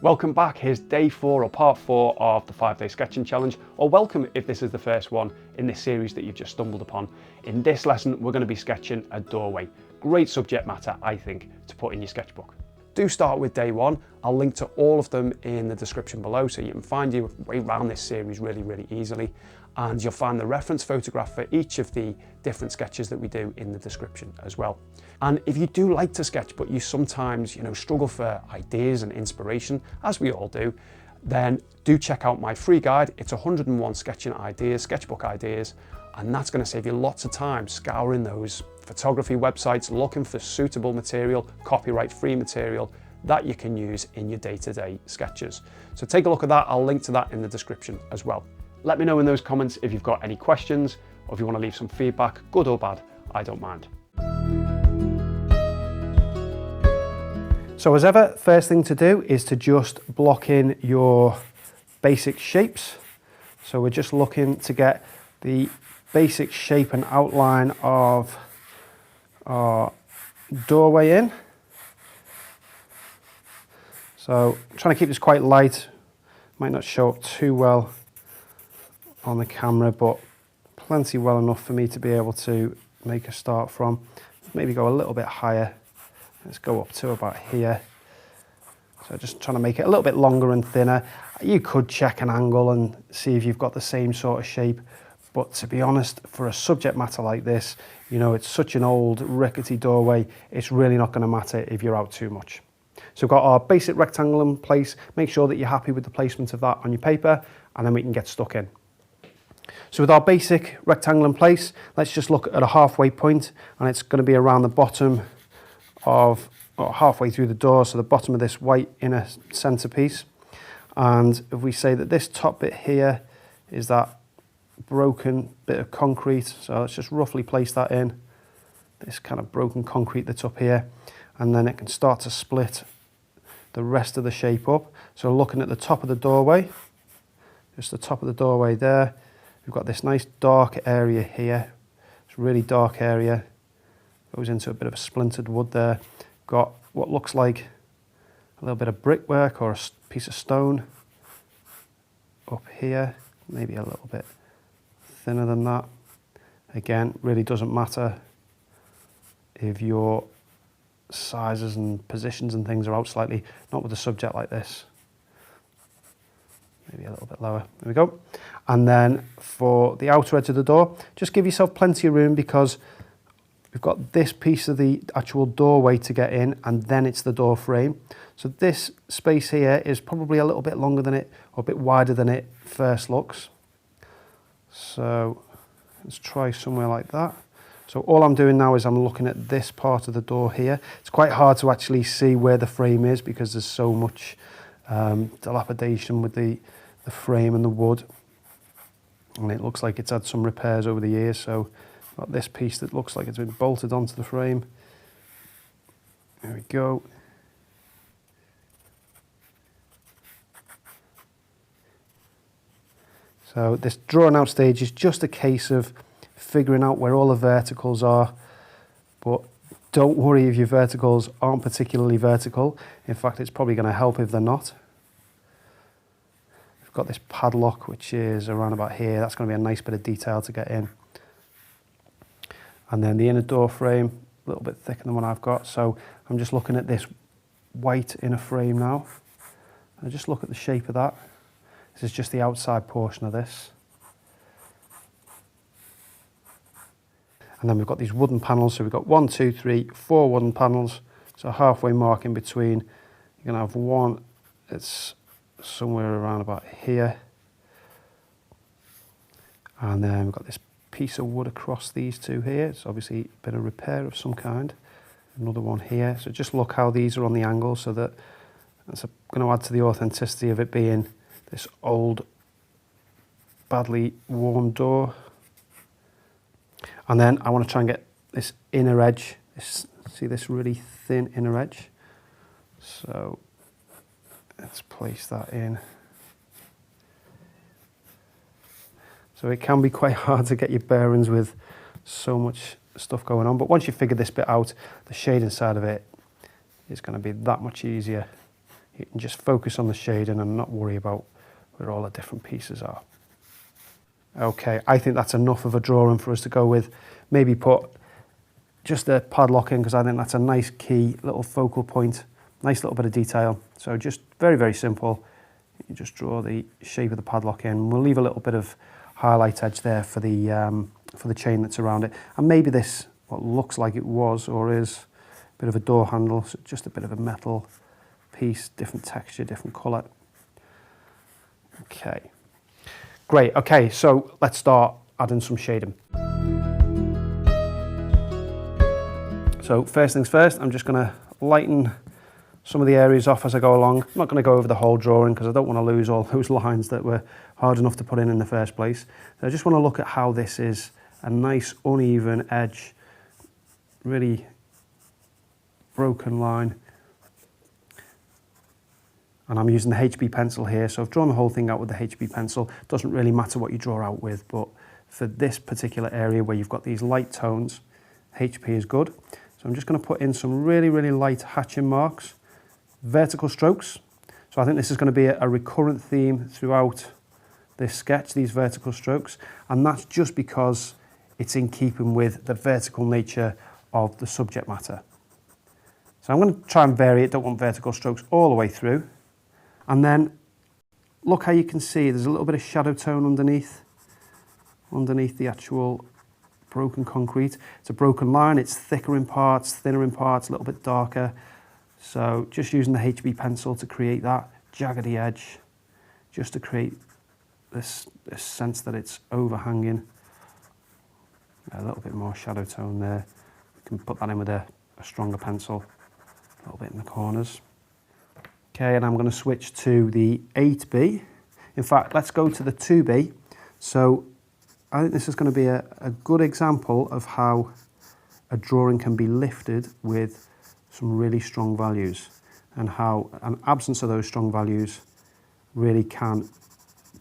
Welcome back. Here's day 4 or part 4 of the 5-day sketching challenge, or welcome if this is the first one in this series that you've just stumbled upon. In this lesson, we're going to be sketching a doorway. Great subject matter, I think, to put in your sketchbook. Do start with day 1. I'll link to all of them in the description below so you can find your way around this series really easily. And you'll find the reference photograph for each of the different sketches that we do in the description as well. And if you do like to sketch, but you sometimes, struggle for ideas and inspiration, as we all do, then do check out my free guide. It's 101 sketching ideas, sketchbook ideas, and that's going to save you lots of time scouring those photography websites, looking for suitable material, copyright-free material that you can use in your day-to-day sketches. So take a look at that. I'll link to that in the description as well. Let me know in those comments if you've got any questions or if you want to leave some feedback, good or bad, I don't mind. So as ever, first thing to do is to just block in your basic shapes. So we're just looking to get the basic shape and outline of our doorway in. So I'm trying to keep this quite light, might not show up too well on the camera, but plenty well enough for me to be able to make a start from. Maybe go a little bit higher. Let's go up to about here. So just trying to make it a little bit longer and thinner. You could check an angle and see if you've got the same sort of shape, but to be honest, for a subject matter like this, it's such an old rickety doorway, it's really not going to matter if you're out too much. So we've got our basic rectangle in place. Make sure that you're happy with the placement of that on your paper, and then we can get stuck in. So with our basic rectangle in place, let's just look at a halfway point, and it's going to be around the bottom of, or halfway through the door, so the bottom of this white inner centerpiece. And if we say that this top bit here is that broken bit of concrete, so let's just roughly place that in, this kind of broken concrete that's up here, and then it can start to split the rest of the shape up. So looking at the top of the doorway, just the top of the doorway there, we've got this nice dark area here. It's a really dark area. Goes into a bit of a splintered wood there. Got what looks like a little bit of brickwork or a piece of stone up here. Maybe a little bit thinner than that. Again, really doesn't matter if your sizes and positions and things are out slightly. Not with a subject like this. Maybe a little bit lower. There we go. And then for the outer edge of the door, just give yourself plenty of room because we've got this piece of the actual doorway to get in, and then it's the door frame. So this space here is probably a little bit longer than it, or a bit wider than it first looks. So let's try somewhere like that. So all I'm doing now is I'm looking at this part of the door here. It's quite hard to actually see where the frame is because there's so much dilapidation with the frame and the wood. And it looks like it's had some repairs over the years, so got this piece that looks like it's been bolted onto the frame. There we go. So this drawing out stage is just a case of figuring out where all the verticals are, but don't worry if your verticals aren't particularly vertical. In fact, it's probably going to help if they're not. We've got this padlock, which is around about here. That's going to be a nice bit of detail to get in. And then the inner door frame, a little bit thicker than what I've got. So I'm just looking at this white inner frame now. And just look at the shape of that. This is just the outside portion of this. And then we've got these wooden panels. So we've got 1, 2, 3, 4 wooden panels. So halfway mark in between. You're going to have one that's somewhere around about here. And then we've got this piece of wood across these two here. It's obviously a bit of repair of some kind. Another one here. So just look how these are on the angle, so that's going to add to the authenticity of it being this old, badly worn door. And then I want to try and get this inner edge. See this really thin inner edge? So let's place that in. So it can be quite hard to get your bearings with so much stuff going on, but once you figure this bit out, the shading side of it is going to be that much easier. you can just focus on the shading and not worry about where all the different pieces are. Okay, I think that's enough of a drawing for us to go with. Maybe put just a padlock in, because I think that's a nice key little focal point, nice little bit of detail. So just very, very simple. You just draw the shape of the padlock in. We'll leave a little bit of highlight edge there for the chain that's around it. And maybe this, what looks like it was or is a bit of a door handle, so just a bit of a metal piece, different texture, different colour. Okay, great. Okay, so let's start adding some shading. So first things first, I'm just going to lighten some of the areas off as I go along. I'm not going to go over the whole drawing because I don't want to lose all those lines that were hard enough to put in the first place. So I just want to look at how this is a nice uneven edge, really broken line. And I'm using the HB pencil here, so I've drawn the whole thing out with the HB pencil. Doesn't really matter what you draw out with, but for this particular area where you've got these light tones, HP is good. So I'm just going to put in some really, really light hatching marks, vertical strokes. So I think this is going to be a recurrent theme throughout this sketch, these vertical strokes. And that's just because it's in keeping with the vertical nature of the subject matter. So I'm going to try and vary it, don't want vertical strokes all the way through. And then look how you can see there's a little bit of shadow tone underneath the actual broken concrete. It's a broken line, it's thicker in parts, thinner in parts, a little bit darker. So just using the HB pencil to create that jaggedy edge, just to create this sense that it's overhanging. A little bit more shadow tone there. You can put that in with a stronger pencil, a little bit in the corners. Okay, and I'm going to switch to the 8B. In fact, let's go to the 2B. So I think this is going to be a good example of how a drawing can be lifted with some really strong values, and how an absence of those strong values really can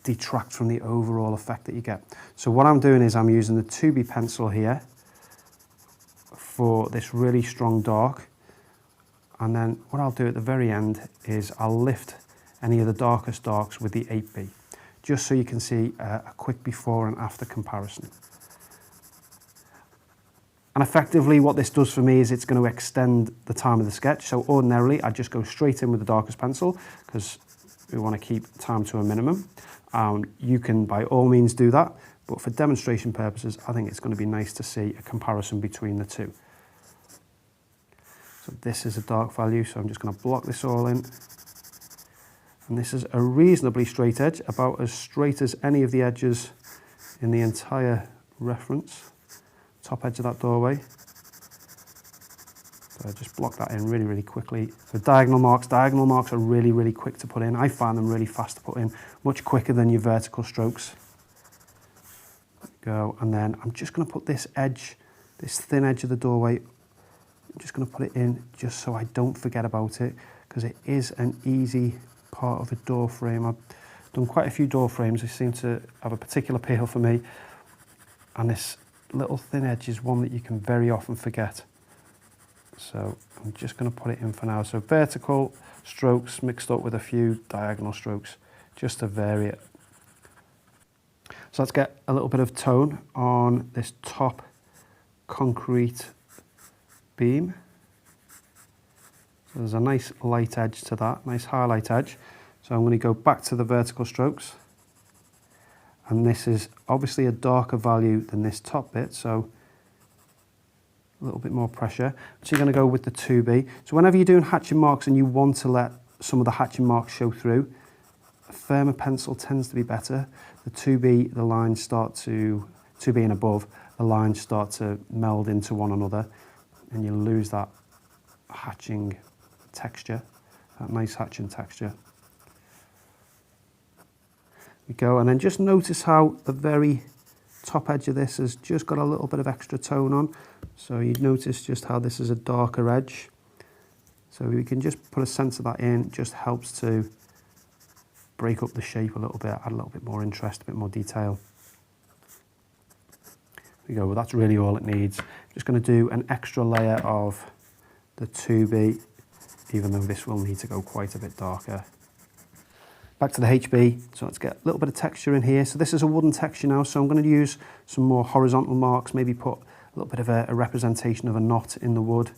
detract from the overall effect that you get. So what I'm doing is I'm using the 2B pencil here for this really strong dark, and then what I'll do at the very end is I'll lift any of the darkest darks with the 8B, just so you can see a quick before and after comparison. And effectively what this does for me is it's going to extend the time of the sketch. So ordinarily I just go straight in with the darkest pencil because we want to keep time to a minimum. You can by all means do that, but for demonstration purposes I think it's going to be nice to see a comparison between the two. So this is a dark value, so I'm just going to block this all in. And this is a reasonably straight edge, about as straight as any of the edges in the entire reference, top edge of that doorway. So I just block that in really, really quickly. So diagonal marks are really, really quick to put in. I find them really fast to put in, much quicker than your vertical strokes. Go, and then I'm just going to put this edge, this thin edge of the doorway, I'm just going to put it in just so I don't forget about it, because it is an easy part of a door frame. I've done quite a few door frames. They seem to have a particular appeal for me, and this little thin edge is one that you can very often forget. So I'm just going to put it in for now. So vertical strokes mixed up with a few diagonal strokes just to vary it. So let's get a little bit of tone on this top concrete beam. So there's a nice light edge to that, nice highlight edge. So I'm going to go back to the vertical strokes. And this is obviously a darker value than this top bit, so a little bit more pressure. So you're going to go with the 2B. So whenever you're doing hatching marks and you want to let some of the hatching marks show through, a firmer pencil tends to be better. The 2B, the lines start to, 2B and above, the lines start to meld into one another, and you lose that hatching texture, that nice hatching texture. We go, and then just notice how the very top edge of this has just got a little bit of extra tone on. So you notice just how this is a darker edge. So we can just put a sense of that in. It just helps to break up the shape a little bit, add a little bit more interest, a bit more detail. There we go, well that's really all it needs. I'm just going to do an extra layer of the 2B even though this will need to go quite a bit darker. Back to the HB, so let's get a little bit of texture in here. So this is a wooden texture now, so I'm going to use some more horizontal marks, maybe put a little bit of a representation of a knot in the wood.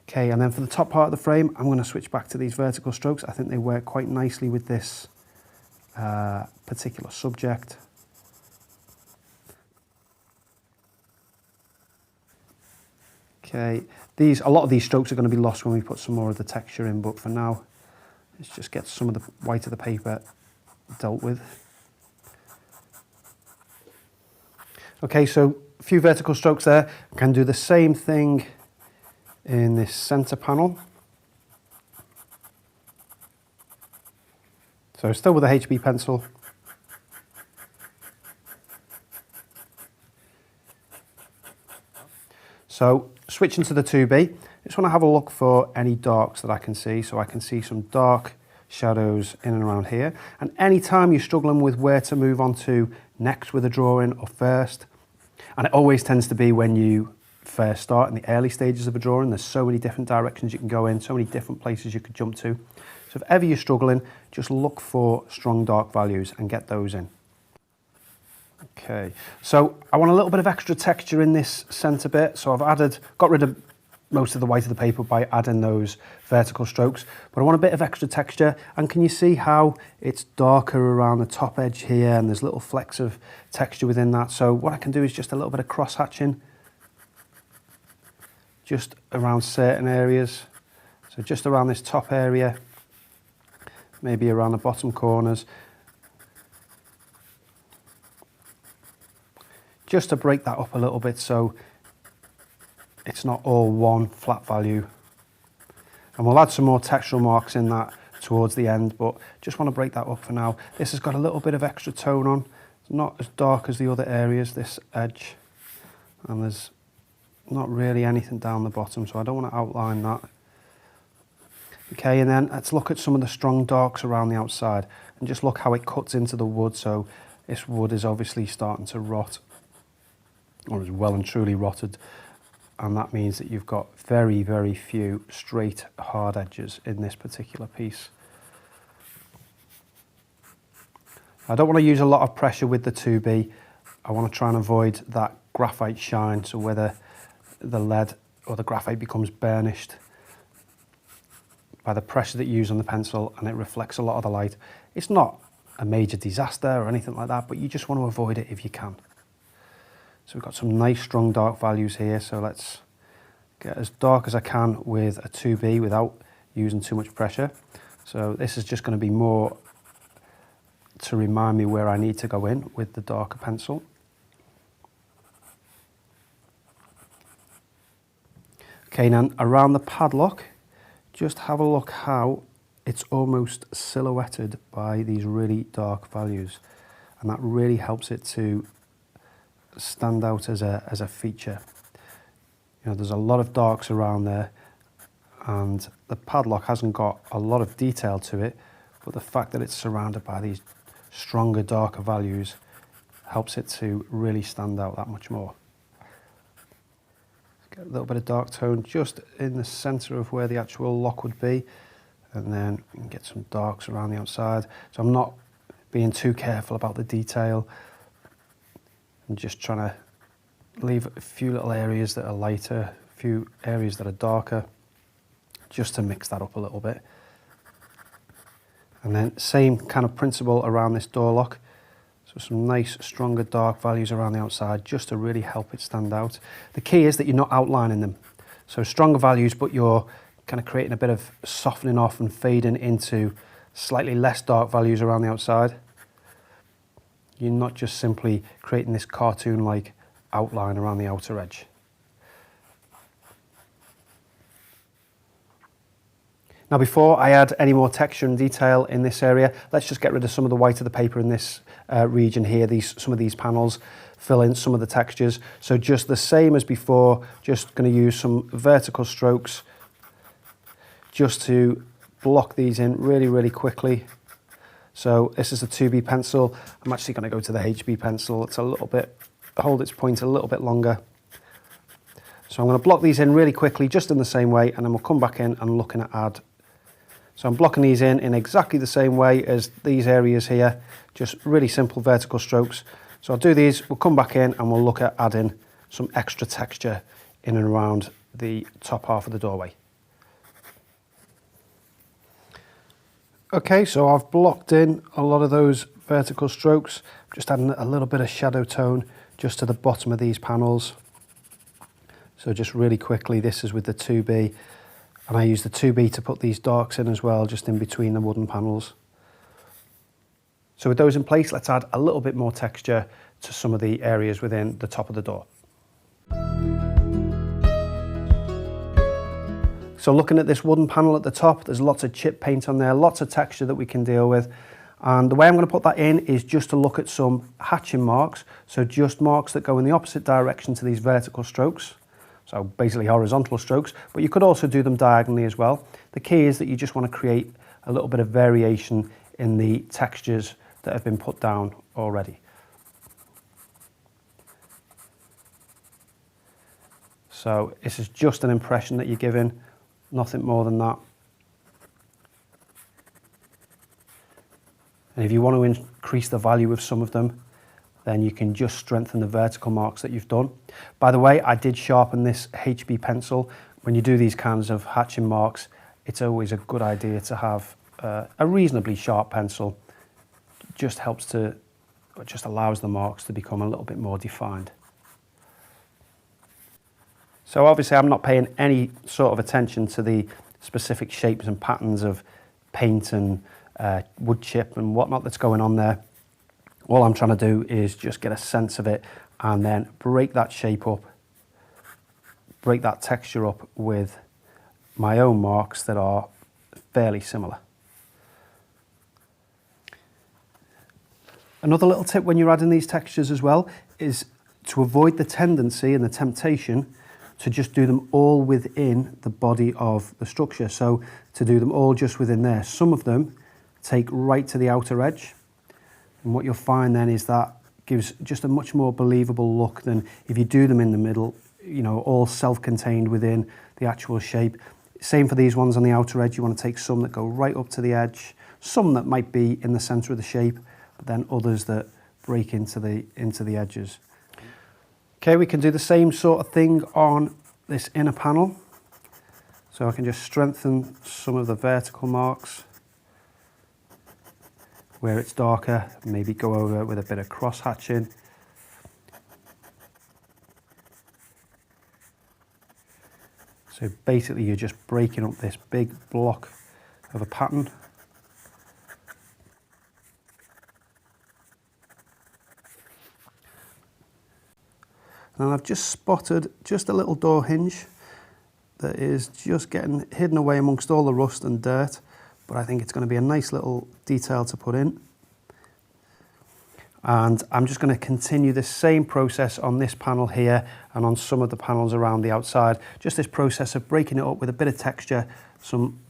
Okay, and then for the top part of the frame, I'm going to switch back to these vertical strokes. I think they work quite nicely with this particular subject. Okay, a lot of these strokes are going to be lost when we put some more of the texture in, but for now, let's just get some of the white of the paper dealt with. Okay, so a few vertical strokes there. I can do the same thing in this center panel. So still with a HB pencil. So switching to the 2B, I just want to have a look for any darks that I can see. So I can see some dark shadows in and around here. And any time you're struggling with where to move on to next with a drawing or first, and it always tends to be when you first start in the early stages of a drawing, there's so many different directions you can go in, so many different places you could jump to. So if ever you're struggling, just look for strong dark values and get those in. Okay, so I want a little bit of extra texture in this center bit, so I've got rid of most of the white of the paper by adding those vertical strokes, but I want a bit of extra texture. And can you see how it's darker around the top edge here, and there's little flecks of texture within that? So what I can do is just a little bit of cross hatching just around certain areas. So just around this top area, maybe around the bottom corners, just to break that up a little bit so it's not all one flat value. And we'll add some more textural marks in that towards the end, but just want to break that up for now. This has got a little bit of extra tone on. It's not as dark as the other areas, this edge, and there's not really anything down the bottom, so I don't want to outline that. Okay, and then let's look at some of the strong darks around the outside and just look how it cuts into the wood. So this wood is obviously starting to rot, or is well and truly rotted, and that means that you've got very, very few straight hard edges in this particular piece. I don't want to use a lot of pressure with the 2B. I want to try and avoid that graphite shine, so whether the lead or the graphite becomes burnished by the pressure that you use on the pencil and it reflects a lot of the light. It's not a major disaster or anything like that, but you just want to avoid it if you can. So we've got some nice strong dark values here, so let's get as dark as I can with a 2B without using too much pressure. So this is just going to be more to remind me where I need to go in with the darker pencil. Okay, now around the padlock, just have a look how it's almost silhouetted by these really dark values, and that really helps it to stand out as a feature. You know, there's a lot of darks around there, and the padlock hasn't got a lot of detail to it, but the fact that it's surrounded by these stronger, darker values helps it to really stand out that much more. Get a little bit of dark tone just in the center of where the actual lock would be, and then you can get some darks around the outside. So I'm not being too careful about the detail. I'm just trying to leave a few little areas that are lighter, a few areas that are darker, just to mix that up a little bit. And then same kind of principle around this door lock. So some nice, stronger dark values around the outside, just to really help it stand out. The key is that you're not outlining them. So stronger values, but you're kind of creating a bit of softening off and fading into slightly less dark values around the outside. You're not just simply creating this cartoon-like outline around the outer edge. Now, before I add any more texture and detail in this area, let's just get rid of some of the white of the paper in this region here, some of these panels, fill in some of the textures. So just the same as before, just going to use some vertical strokes just to block these in really, really quickly. So this is a 2B pencil. I'm actually going to go to the HB pencil. It's a little bit, hold its point a little bit longer. So I'm going to block these in really quickly, just in the same way, and then we'll come back in and looking at add. So I'm blocking these in exactly the same way as these areas here, just really simple vertical strokes. So I'll do these, we'll come back in and we'll look at adding some extra texture in and around the top half of the doorway. Okay, so I've blocked in a lot of those vertical strokes, just adding a little bit of shadow tone just to the bottom of these panels. So just really quickly, this is with the 2B, and I use the 2B to put these darks in as well, just in between the wooden panels. So with those in place, let's add a little bit more texture to some of the areas within the top of the door. So looking at this wooden panel at the top, there's lots of chip paint on there, lots of texture that we can deal with. And the way I'm going to put that in is just to look at some hatching marks, so just marks that go in the opposite direction to these vertical strokes. So basically horizontal strokes, but you could also do them diagonally as well. The key is that you just want to create a little bit of variation in the textures that have been put down already. So this is just an impression that you're giving, nothing more than that. And if you want to increase the value of some of them, then you can just strengthen the vertical marks that you've done. By the way, I did sharpen this HB pencil. When you do these kinds of hatching marks, it's always a good idea to have a reasonably sharp pencil. Just allows the marks to become a little bit more defined. So obviously I'm not paying any sort of attention to the specific shapes and patterns of paint and wood chip and whatnot that's going on there. All I'm trying to do is just get a sense of it and then break that shape up, break that texture up with my own marks that are fairly similar. Another little tip when you're adding these textures as well is to avoid the tendency and the temptation to just do them all within the body of the structure. So to do them all just within there. Some of them take right to the outer edge. And what you'll find then is that gives just a much more believable look than if you do them in the middle, you know, all self-contained within the actual shape. Same for these ones on the outer edge. You want to take some that go right up to the edge, some that might be in the center of the shape, but then others that break into the edges. Okay, we can do the same sort of thing on this inner panel. So I can just strengthen some of the vertical marks where it's darker, maybe go over with a bit of cross hatching. So basically you're just breaking up this big block of a pattern. And I've just spotted just a little door hinge that is just getting hidden away amongst all the rust and dirt, but I think it's going to be a nice little detail to put in. And I'm just going to continue the same process on this panel here and on some of the panels around the outside. Just this process of breaking it up with a bit of texture, some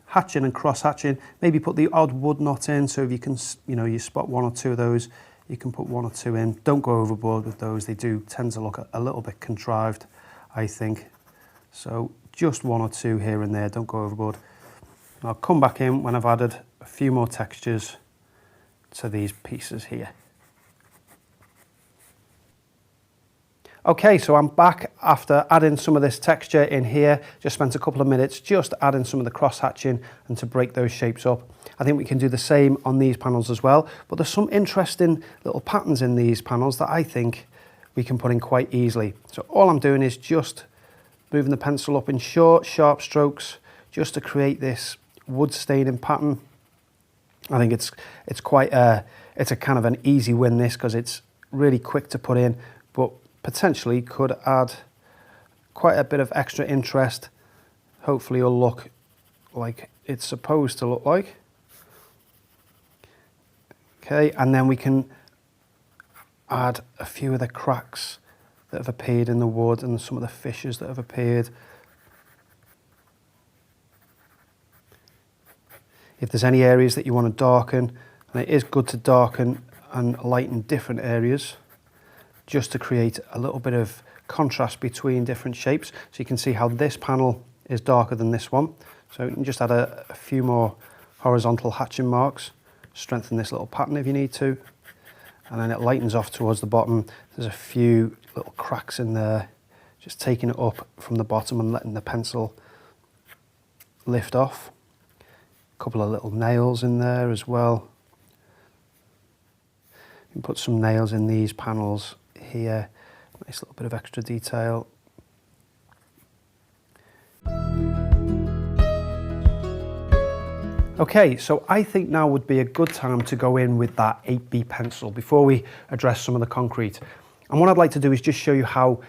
hatching and cross hatching, maybe put the odd wood knot in, so if you can, you spot one or two of those, you can put one or two in. Don't go overboard with those. They do tend to look a little bit contrived, I think. So just one or two here and there, don't go overboard. I'll come back in when I've added a few more textures to these pieces here. Okay, so I'm back after adding some of this texture in here. Just spent a couple of minutes just adding some of the cross hatching and to break those shapes up. I think we can do the same on these panels as well, but there's some interesting little patterns in these panels that I think we can put in quite easily. So all I'm doing is just moving the pencil up in short, sharp strokes just to create this wood staining pattern. I think it's a kind of an easy win, this, because it's really quick to put in, but potentially could add quite a bit of extra interest. Hopefully it'll look like it's supposed to look like. Okay, and then we can add a few of the cracks that have appeared in the wood and some of the fissures that have appeared. If there's any areas that you want to darken, And it is good to darken and lighten different areas just to create a little bit of contrast between different shapes. So you can see how this panel is darker than this one. So you can just add a few more horizontal hatching marks, strengthen this little pattern if you need to. And then it lightens off towards the bottom. There's a few little cracks in there, just taking it up from the bottom and letting the pencil lift off. A couple of little nails in there as well. You can put some nails in these panels here. Nice little bit of extra detail. Okay, so I think now would be a good time to go in with that 8B pencil before we address some of the concrete. And what I'd like to do is just show you how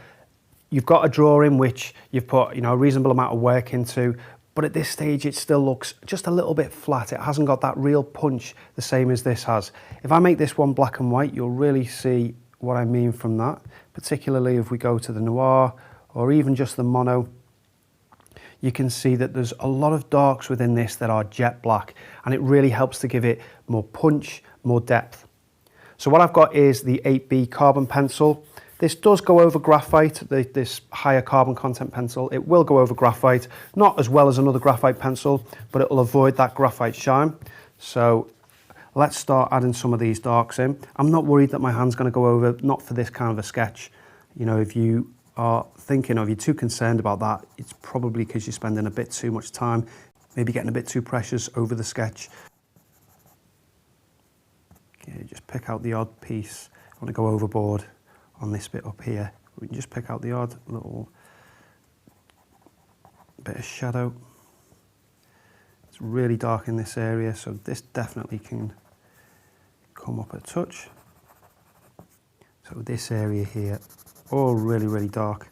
you've got a drawing which you've put, a reasonable amount of work into, but at this stage it still looks just a little bit flat. It hasn't got that real punch the same as this has. If I make this one black and white, you'll really see what I mean from that, particularly if we go to the noir or even just the mono. You can see that there's a lot of darks within this that are jet black, and it really helps to give it more punch, more depth. So what I've got is the 8B carbon pencil. This does go over graphite, this higher carbon content pencil. It will go over graphite, not as well as another graphite pencil, but it will avoid that graphite shine. So let's start adding some of these darks in. I'm not worried that my hand's going to go over, not for this kind of a sketch. If you are thinking, or if you're too concerned about that, it's probably because you're spending a bit too much time, maybe getting a bit too precious over the sketch. Okay, just pick out the odd piece. I want to go overboard on this bit up here. We can just pick out the odd little bit of shadow. It's really dark in this area, so this definitely can come up a touch. So this area here, all really, really dark.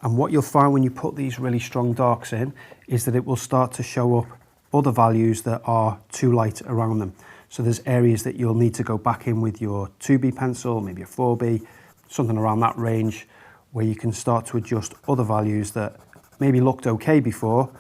And what you'll find when you put these really strong darks in is that it will start to show up other values that are too light around them. So there's areas that you'll need to go back in with your 2B pencil, maybe a 4B, something around that range, where you can start to adjust other values that maybe looked okay before,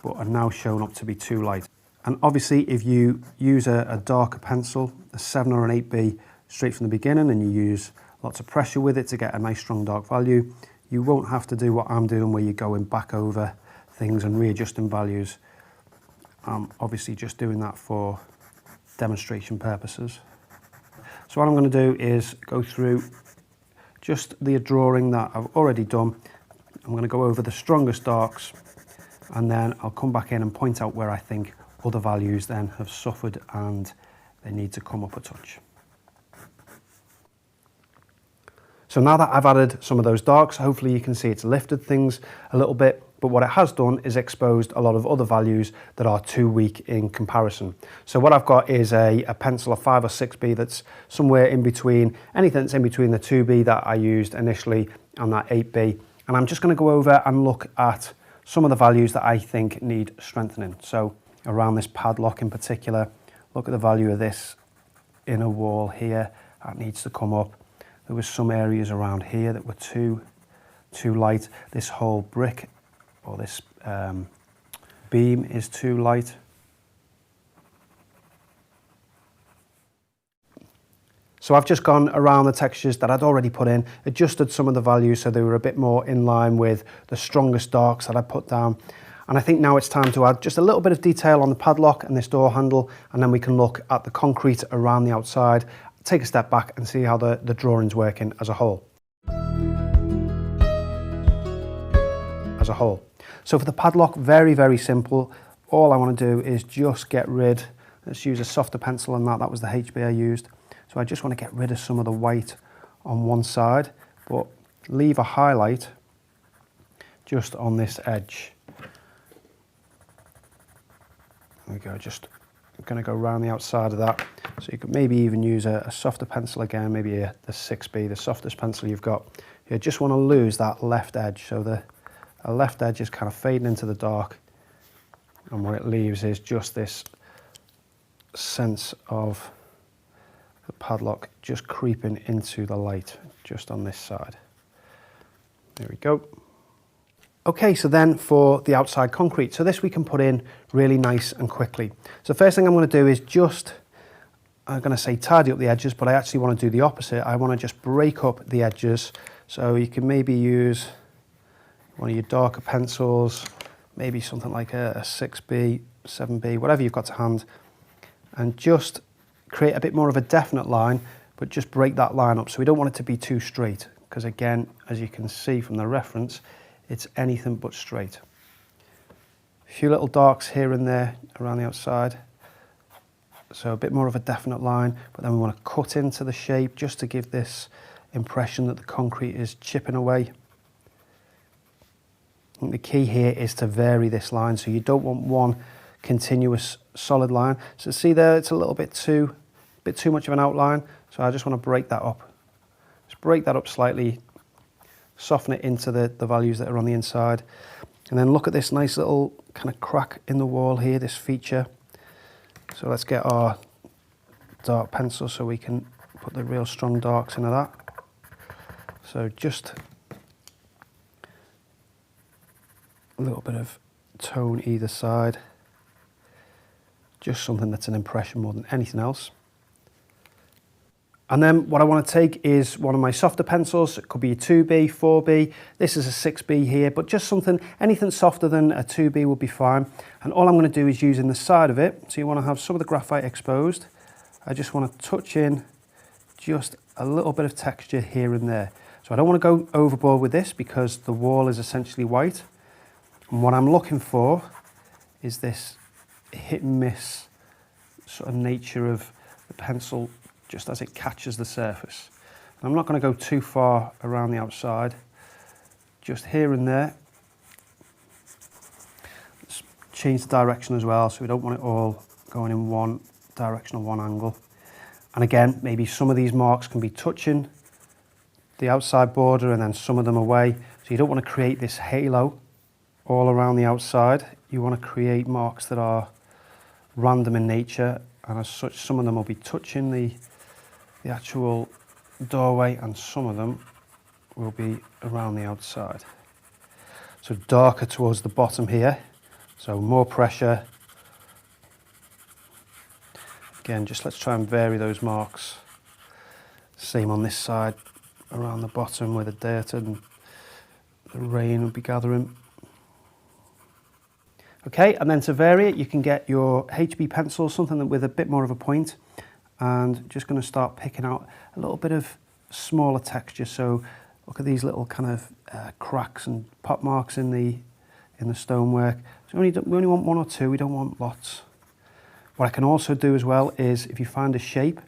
but are now shown up to be too light. And obviously if you use a darker pencil, a 7 or an 8B straight from the beginning, and you use lots of pressure with it to get a nice strong dark value, you won't have to do what I'm doing where you're going back over things and readjusting values. I'm obviously just doing that for demonstration purposes. So what I'm going to do is go through just the drawing that I've already done. I'm going to go over the strongest darks, and then I'll come back in and point out where I think other values then have suffered and they need to come up a touch. So now that I've added some of those darks, hopefully you can see it's lifted things a little bit, but what it has done is exposed a lot of other values that are too weak in comparison. So what I've got is a pencil, a 5 or 6B that's somewhere in between, anything that's in between the 2B that I used initially and that 8B. And I'm just going to go over and look at some of the values that I think need strengthening. So around this padlock in particular, look at the value of this inner wall here, that needs to come up. There was some areas around here that were too light. This whole brick or this beam is too light. So I've just gone around the textures that I'd already put in, adjusted some of the values so they were a bit more in line with the strongest darks that I put down. And I think now it's time to add just a little bit of detail on the padlock and this door handle, and then we can look at the concrete around the outside, take a step back and see how the drawing's working as a whole. So for the padlock, very, very simple. All I want to do is just get rid, let's use a softer pencil on that was the HB I used. So I just want to get rid of some of the white on one side, but leave a highlight just on this edge. There we go, just I'm going to go around the outside of that. So you could maybe even use a softer pencil again, maybe the 6B, the softest pencil you've got. You just want to lose that left edge. So the left edge is kind of fading into the dark, and what it leaves is just this sense of the padlock just creeping into the light just on this side. There we go. Okay, so then for the outside concrete, so this we can put in really nice and quickly. So first thing I'm going to do is just, I'm going to say tidy up the edges, but I actually want to do the opposite. I want to just break up the edges. So you can maybe use one of your darker pencils, maybe something like a 6B, 7B, whatever you've got to hand, and just create a bit more of a definite line, but just break that line up. So we don't want it to be too straight, because again, as you can see from the reference, it's anything but straight. A few little darks here and there around the outside. So a bit more of a definite line, but then we want to cut into the shape just to give this impression that the concrete is chipping away. I think the key here is to vary this line, so you don't want one continuous solid line. So see there, it's a little bit too much of an outline, so I just want to break that up. Just break that up slightly, soften it into the values that are on the inside, and then look at this nice little kind of crack in the wall here, this feature. So let's get our dark pencil so we can put the real strong darks into that. So just a little bit of tone either side, just something that's an impression more than anything else. And then what I want to take is one of my softer pencils. It could be a 2B, 4B. This is a 6B here, but just something, anything softer than a 2B would be fine. And all I'm going to do is using the side of it. So you want to have some of the graphite exposed. I just want to touch in just a little bit of texture here and there. So I don't want to go overboard with this because the wall is essentially white. And what I'm looking for is this hit and miss sort of nature of the pencil just as it catches the surface. And I'm not going to go too far around the outside, just here and there. Let's change the direction as well, so we don't want it all going in one direction or one angle. And again, maybe some of these marks can be touching the outside border and then some of them away. So you don't want to create this halo all around the outside. You want to create marks that are random in nature, and as such some of them will be touching the actual doorway and some of them will be around the outside. So darker towards the bottom here, so more pressure. Again, just let's try and vary those marks. Same on this side around the bottom where the dirt and the rain will be gathering. Okay, and then to vary it, you can get your HB pencil, something that with a bit more of a point, and just going to start picking out a little bit of smaller texture. So look at these little kind of cracks and pop marks in the stonework. So we only want one or two, we don't want lots. What I can also do as well is if you find a shape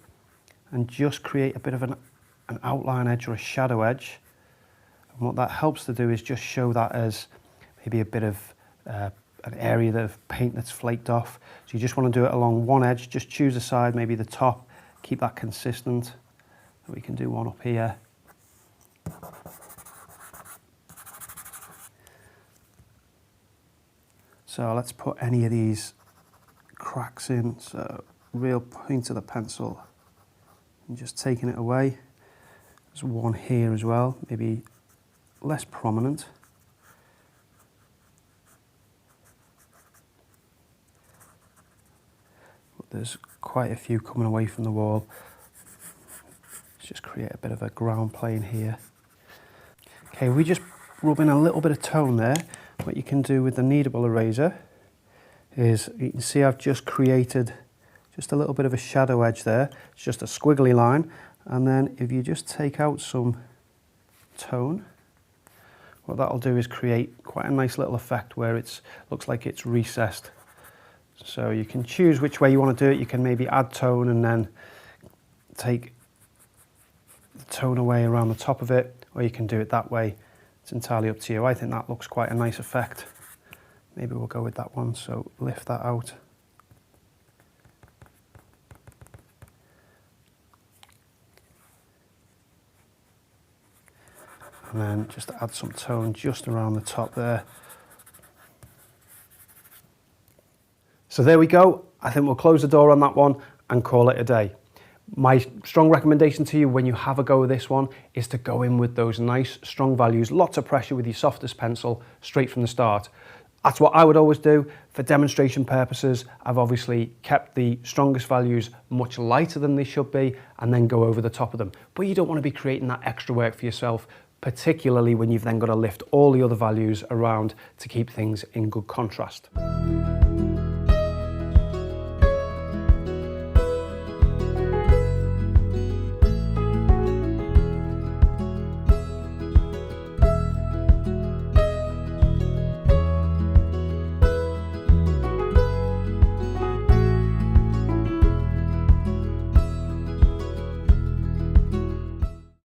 and just create a bit of an outline edge or a shadow edge, and what that helps to do is just show that as maybe a bit of an area of paint that's flaked off. So you just want to do it along one edge, just choose a side, maybe the top, keep that consistent. We can do one up here. So let's put any of these cracks in, so real point of the pencil and just taking it away. There's one here as well, maybe less prominent. There's quite a few coming away from the wall. Let's just create a bit of a ground plane here. Okay, we just rub in a little bit of tone there. What you can do with the kneadable eraser is, you can see I've just created just a little bit of a shadow edge there. It's just a squiggly line. And then if you just take out some tone, what that'll do is create quite a nice little effect where it looks like it's recessed. So you can choose which way you want to do it. You can maybe add tone and then take the tone away around the top of it, or you can do it that way. It's entirely up to you. I think that looks quite a nice effect. Maybe we'll go with that one, so lift that out. And then just add some tone just around the top there. So there we go. I think we'll close the door on that one and call it a day. My strong recommendation to you when you have a go with this one is to go in with those nice strong values, lots of pressure with your softest pencil straight from the start. That's what I would always do. For demonstration purposes, I've obviously kept the strongest values much lighter than they should be and then go over the top of them. But you don't want to be creating that extra work for yourself, particularly when you've then got to lift all the other values around to keep things in good contrast.